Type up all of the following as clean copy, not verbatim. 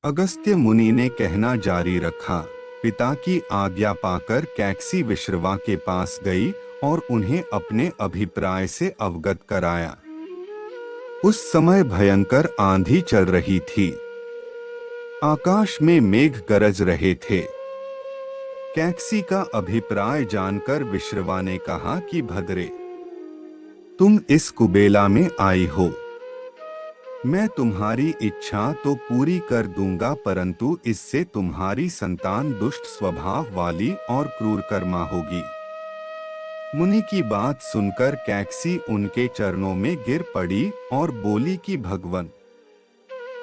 अगस्त्य मुनि ने कहना जारी रखा। पिता की आज्ञा पाकर कैकसी विश्रवा के पास गई और उन्हें अपने अभिप्राय से अवगत कराया। उस समय भयंकर आंधी चल रही थी। आकाश में मेघ गरज रहे थे। कैकसी का अभिप्राय जानकर विश्रवा ने कहा कि भद्रे, तुम इस कुबेला में आई हो। मैं तुम्हारी इच्छा तो पूरी कर दूंगा, परंतु इससे तुम्हारी संतान दुष्ट स्वभाव वाली और क्रूर कर्मा होगी। मुनि की बात सुनकर कैकसी उनके चरणों में गिर पड़ी और बोली कि भगवन,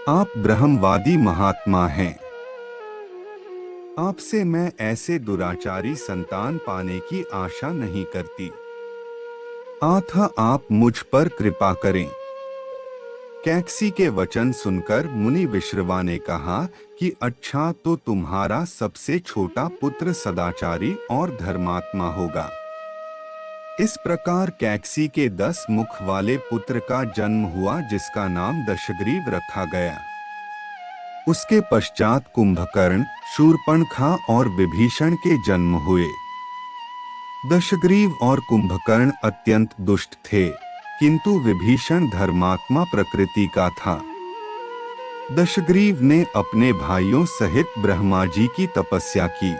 आप ब्रह्मवादी महात्मा हैं। आपसे मैं ऐसे दुराचारी संतान पाने की आशा नहीं करती। अतः आप मुझ पर कृपा करें। कैकसी के वचन सुनकर मुनि विश्रवा ने कहा कि अच्छा, तो तुम्हारा सबसे छोटा पुत्र सदाचारी और धर्मात्मा होगा। इस प्रकार कैकसी के 10 मुख वाले पुत्र का जन्म हुआ, जिसका नाम दशग्रीव रखा गया। उसके पश्चात कुंभकर्ण, शूर्पणखा और विभीषण के जन्म हुए। दशग्रीव और कुंभकर्ण अत्यंत दुष्ट थे, किंतु विभीषण धर्मात्मा प्रकृति का था। दशग्रीव ने अपने भाइयों सहित ब्रह्मा जी की तपस्या की।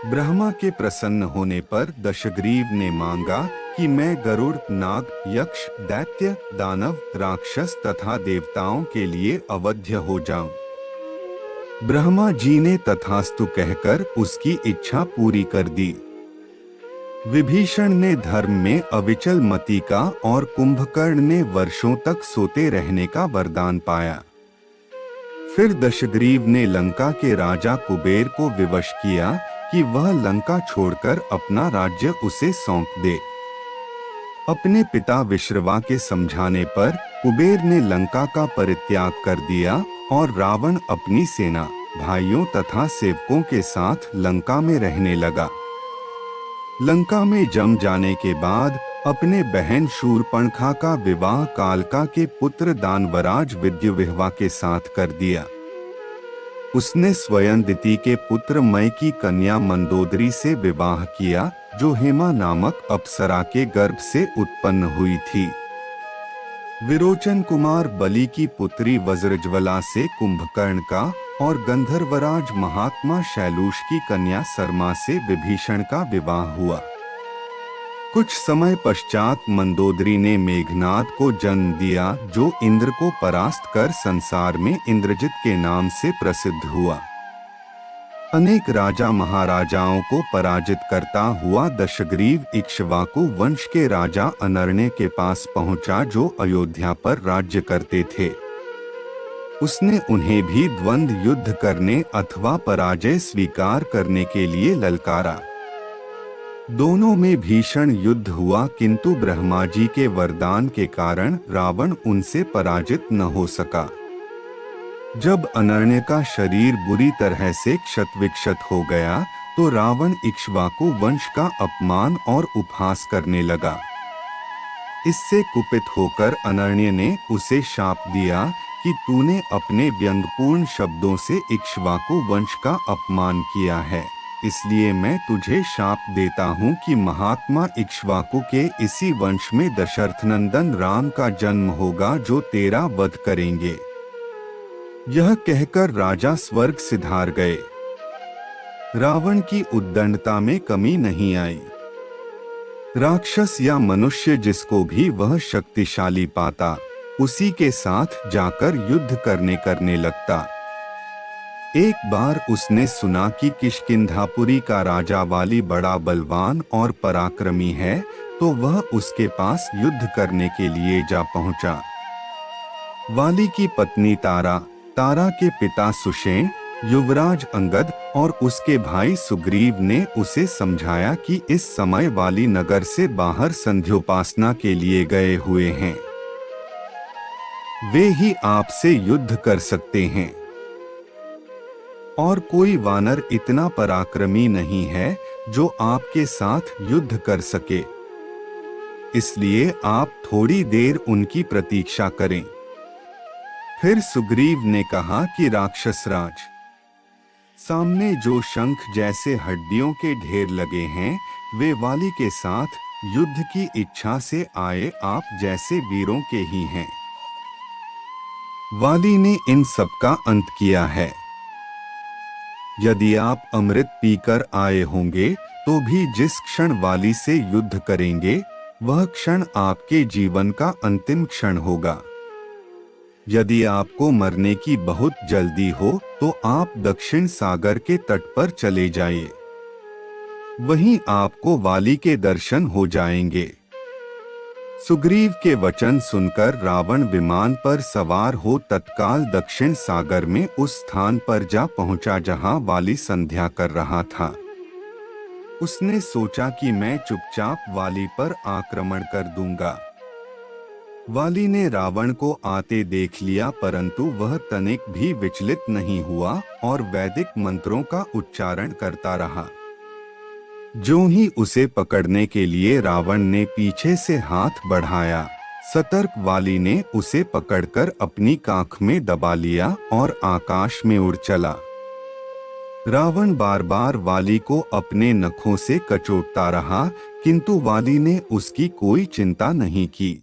ब्रह्मा के प्रसन्न होने पर दशग्रीव ने मांगा कि मैं गरुड़, नाग, यक्ष, दैत्य, दानव, राक्षस तथा देवताओं के लिए अवध्य हो जाऊं। ब्रह्मा जी ने तथास्तु कहकर उसकी इच्छा पूरी कर दी। विभीषण ने धर्म में अविचल मति का और कुंभकर्ण ने वर्षों तक सोते रहने का वरदान पाया। फिर दशग्रीव ने लंका के राजा कुबेर को विवश किया कि वह लंका छोड़कर अपना राज्य उसे सौंप दे। अपने पिता विश्रवा के समझाने पर कुबेर ने लंका का परित्याग कर दिया और रावण अपनी सेना, भाइयों तथा सेवकों के साथ लंका में रहने लगा। लंका में जम जाने के बाद अपने बहन शूर्पणखा का विवाह कालका के पुत्र दानवराज विद्युविह्वा के साथ कर दिया। उसने स्वयं दिति के पुत्र मय की कन्या मंदोदरी से विवाह किया, जो हेमा नामक अप्सरा के गर्भ से उत्पन्न हुई थी। विरोचन कुमार बलि की पुत्री वज्रज्वला से कुंभकर्ण का और गंधर्वराज महात्मा शैलूष की कन्या सरमा से विभीषण का विवाह हुआ। कुछ समय पश्चात मंदोदरी ने मेघनाद को जन्म दिया, जो इंद्र को परास्त कर संसार में इंद्रजित के नाम से प्रसिद्ध हुआ। अनेक राजा महाराजाओं को पराजित करता हुआ दशग्रीव इक्ष्वाकु वंश के राजा अनर्ण्य के पास पहुंचा, जो अयोध्या पर राज्य करते थे। उसने उन्हें भी द्वंद्व युद्ध करने अथवा पराजय स्वीकार करने के लिए ललकारा। दोनों में भीषण युद्ध हुआ, किंतु ब्रह्मा जी के वरदान के कारण रावण उनसे पराजित न हो सका। जब अनर्ण्य का शरीर बुरी तरह से क्षत-विक्षत हो गया, तो रावण इक्ष्वाकु वंश का अपमान और उपहास करने लगा। इससे कुपित होकर अनर्ण्य ने उसे शाप दिया कि तूने अपने व्यंग्यपूर्ण शब्दों से इक्ष्वाकु वंश का अपमान किया है, इसलिए मैं तुझे शाप देता हूँ कि महात्मा इक्ष्वाकु के इसी वंश में दशरथनंदन राम का जन्म होगा, जो तेरा वध करेंगे। यह कहकर राजा स्वर्ग सिधार गए। रावण की उद्दंडता में कमी नहीं आई। राक्षस या मनुष्य जिसको भी वह शक्तिशाली पाता, उसी के साथ जाकर युद्ध करने लगता। एक बार उसने सुना कि किष्किंधापुरी का राजा वाली बड़ा बलवान और पराक्रमी है, तो वह उसके पास युद्ध करने के लिए जा पहुंचा। वाली की पत्नी तारा के पिता सुषेण, युवराज अंगद और उसके भाई सुग्रीव ने उसे समझाया कि इस समय वाली नगर से बाहर संध्योपासना के लिए गए हुए हैं। वे ही आपसे युद्ध कर सकते हैं और कोई वानर इतना पराक्रमी नहीं है जो आपके साथ युद्ध कर सके। इसलिए आप थोड़ी देर उनकी प्रतीक्षा करें। फिर सुग्रीव ने कहा कि राक्षसराज, सामने जो शंख जैसे हड्डियों के ढेर लगे हैं, वे वाली के साथ युद्ध की इच्छा से आए आप जैसे वीरों के ही हैं। वाली ने इन सब का अंत किया है। यदि आप अमृत पीकर आए होंगे तो भी जिस क्षण वाली से युद्ध करेंगे, वह क्षण आपके जीवन का अंतिम क्षण होगा। यदि आपको मरने की बहुत जल्दी हो तो आप दक्षिण सागर के तट पर चले जाइए, वहीं आपको वाली के दर्शन हो जाएंगे। सुग्रीव के वचन सुनकर रावण विमान पर सवार हो तत्काल दक्षिण सागर में उस स्थान पर जा पहुंचा जहां वाली संध्या कर रहा था। उसने सोचा कि मैं चुपचाप वाली पर आक्रमण कर दूंगा। वाली ने रावण को आते देख लिया, परंतु वह तनिक भी विचलित नहीं हुआ और वैदिक मंत्रों का उच्चारण करता रहा। जो ही उसे पकड़ने के लिए रावण ने पीछे से हाथ बढ़ाया, सतर्क वाली ने उसे पकड़कर अपनी काख में दबा लिया और आकाश में उड़ चला। रावण बार बार वाली को अपने नखों से कचोटता रहा, किंतु वाली ने उसकी कोई चिंता नहीं की।